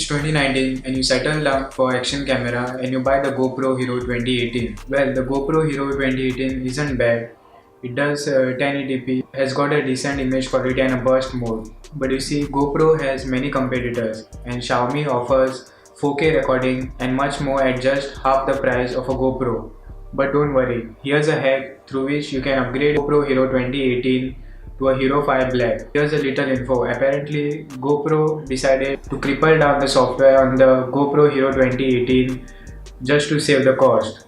It's 2019 and you settle down for action camera and you buy the GoPro Hero 2018. Well, the GoPro Hero 2018 isn't bad. It does 1080p, has got a decent image quality and a burst mode. But you see, GoPro has many competitors and Xiaomi offers 4K recording and much more at just half the price of a GoPro. But don't worry, here's a hack through which you can upgrade GoPro Hero 2018 to a Hero 5 Black. Here's a little info. Apparently, GoPro decided to cripple down the software on the GoPro Hero 2018 just to save the cost.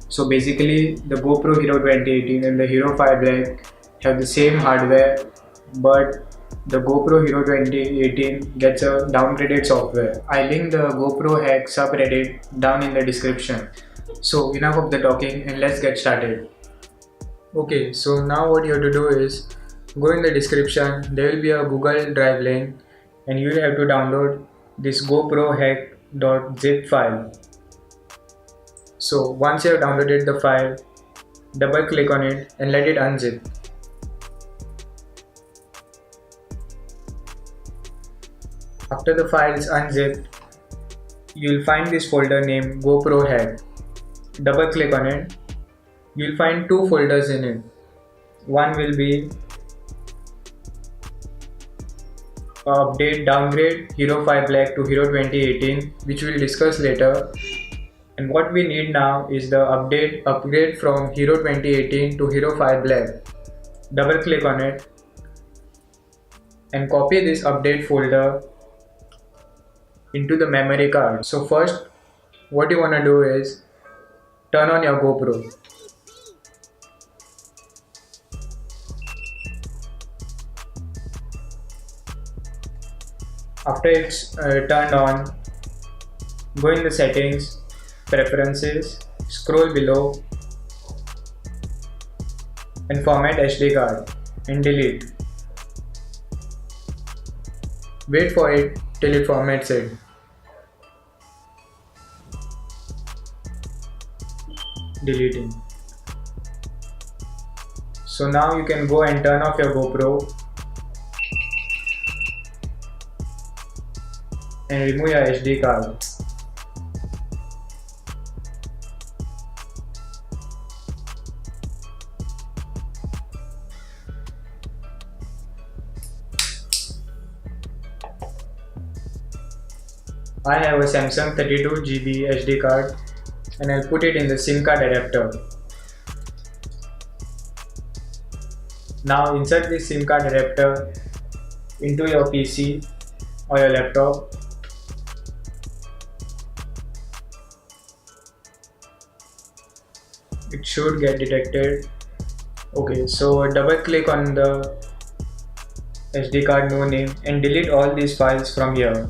So basically, the GoPro Hero 2018 and the Hero 5 Black have the same hardware, but the GoPro Hero 2018 gets a downgraded software. I linked the GoPro hack subreddit down in the description. So enough of the talking and let's get started. Okay, so now what you have to do is go in the description. There will be a Google Drive link and you will have to download this goprohack.zip file. So once you have downloaded the file, double click on it and let it unzip. After the file is unzipped, you will find this folder named GoPro Hack. Double click on it. You will find two folders in it. One will be update downgrade Hero 5 Black to Hero 2018, which we will discuss later. And what we need now is the upgrade from Hero 2018 to Hero 5 Black. Double click on it and copy this update folder into the memory card. So first, what you want to do is turn on your GoPro. After it's turned on, go in the settings, preferences, scroll below and format SD card and delete. Wait for it till it formats it. Deleting. So now you can go and turn off your GoPro and remove your SD card. I have a Samsung 32GB SD card and I'll put it in the SIM card adapter. Now insert this SIM card adapter into your PC or your laptop. It should get detected. Okay, so double click on the SD card no name and delete all these files from here.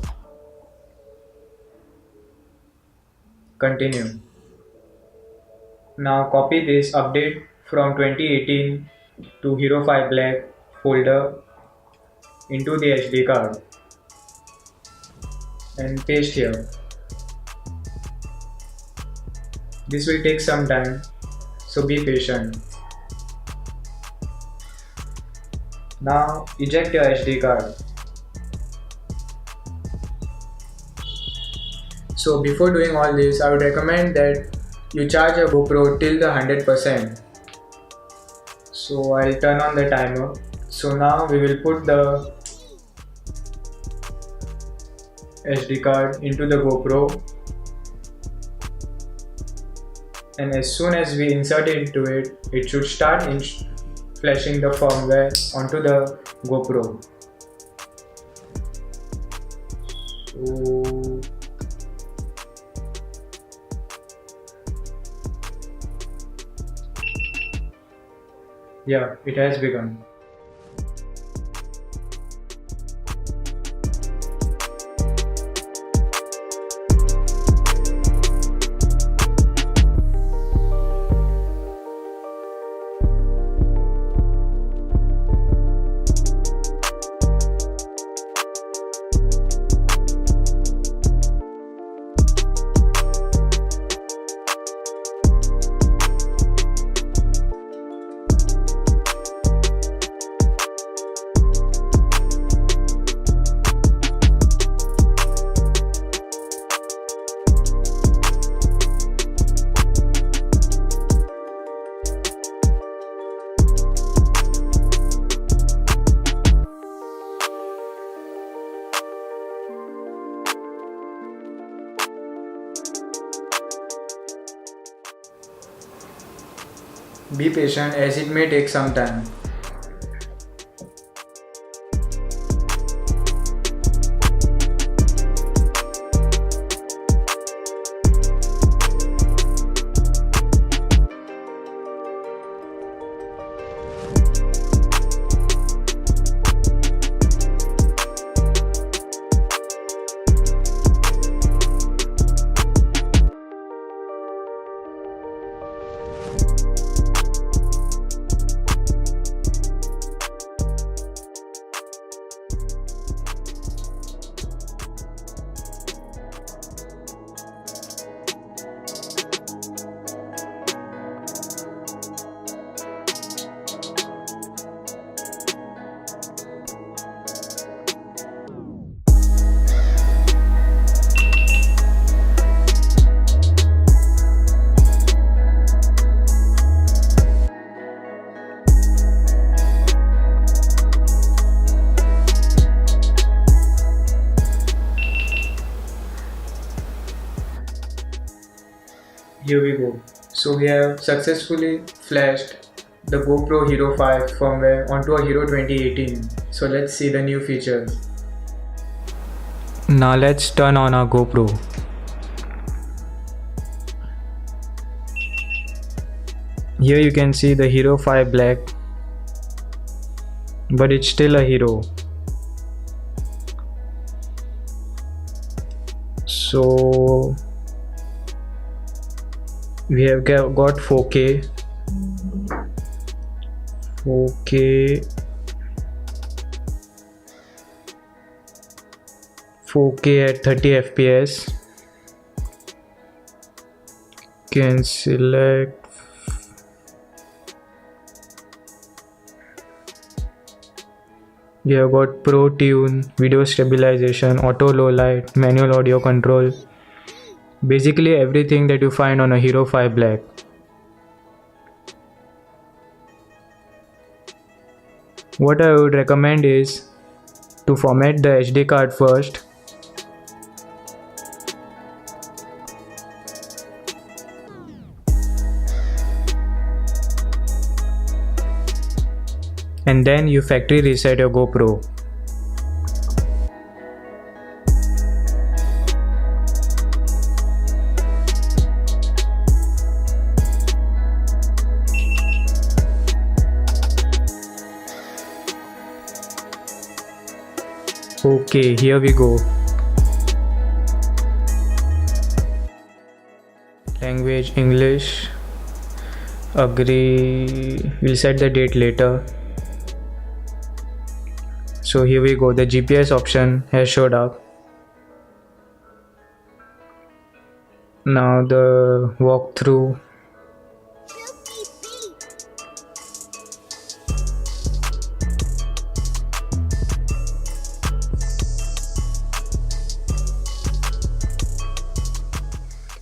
Continue. Now copy this update from 2018 to Hero 5 Black folder into the SD card and paste here. This will take some time, so be patient. Now eject your SD card. So before doing all this, I would recommend that you charge your GoPro till the 100%. So I'll turn on the timer. So now we will put the SD card into the GoPro, and as soon as we insert it into it, it should start flashing the firmware onto the GoPro. So yeah, it has begun. Be patient as it may take some time. Here we go. So we have successfully flashed the GoPro Hero 5 firmware onto a Hero 2018. So let's see the new features. Now let's turn on our GoPro. Here you can see the Hero 5 Black, but it's still a Hero. So we have got 4K at 30 fps. Can select we have got Pro Tune, video stabilization, auto low light, manual audio control. Basically everything that you find on a Hero 5 Black. What I would recommend is to format the SD card first. And then you factory reset your GoPro. Okay, here we go. Language English. Agree. We'll set the date later. So here we go. The GPS option has showed up. Now the walkthrough.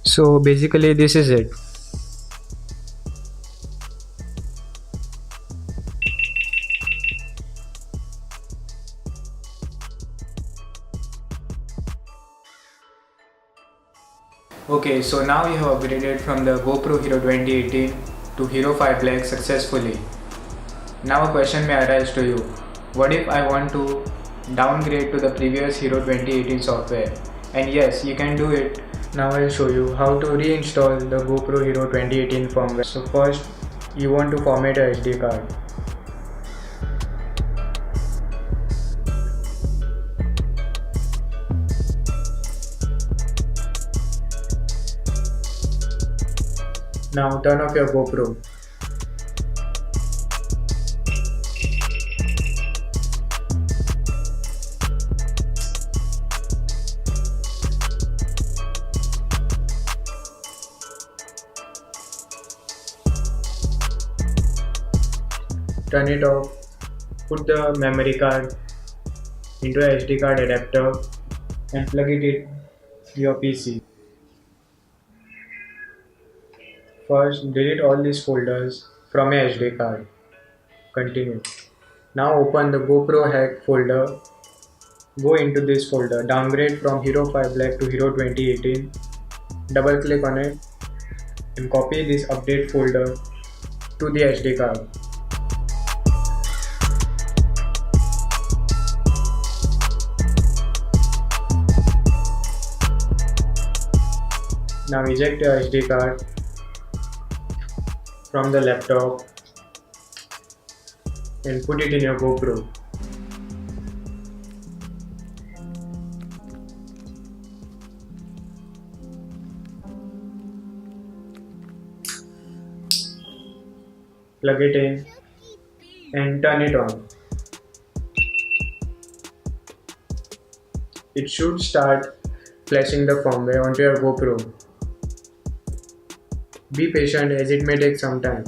So basically this is it. Okay, so now we have upgraded from the GoPro Hero 2018 to Hero 5 Black successfully. Now a question may arise to you. What if I want to downgrade to the previous Hero 2018 software? And yes, you can do it. Now I'll show you how to reinstall the GoPro Hero 2018 firmware. So first, you want to format a SD card. Now turn off your GoPro. Turn it off. Put the memory card into a SD card adapter and plug it in your PC. First, delete all these folders from your SD card. Continue. Now open the GoPro hack folder. Go into this folder. Downgrade from Hero 5 Black to Hero 2018. Double click on it and copy this update folder to the SD card. Now eject your SD card from the laptop and put it in your GoPro. Plug it in and turn it on. It should start flashing the firmware onto your GoPro. Be patient as it may take some time.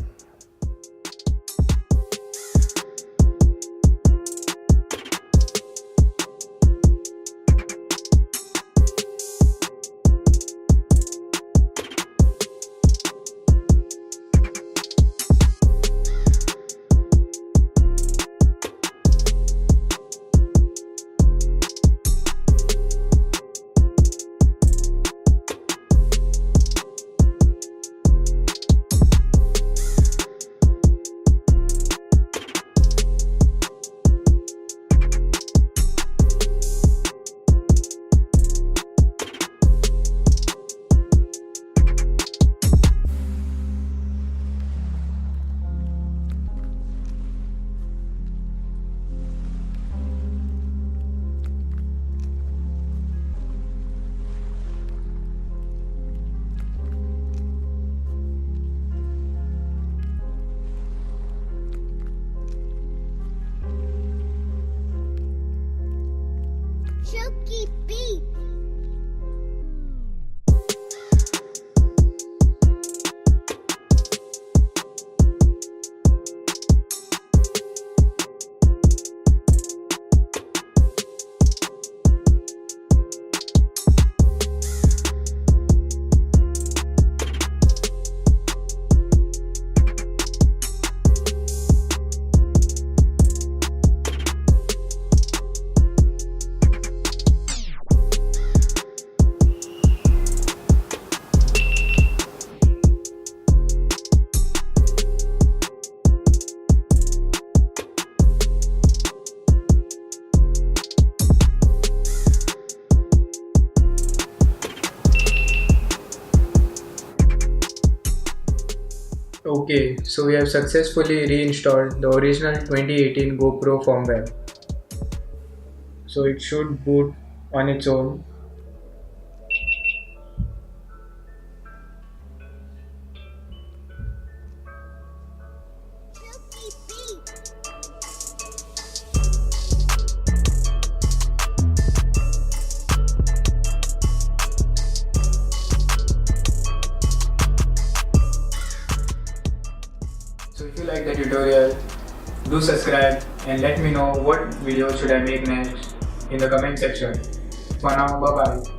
Chunky beat. Okay, so we have successfully reinstalled the original 2018 GoPro firmware. So it should boot on its own. Chunky beat. So if you like the tutorial, do subscribe and let me know what video should I make next in the comment section. For now, bye bye.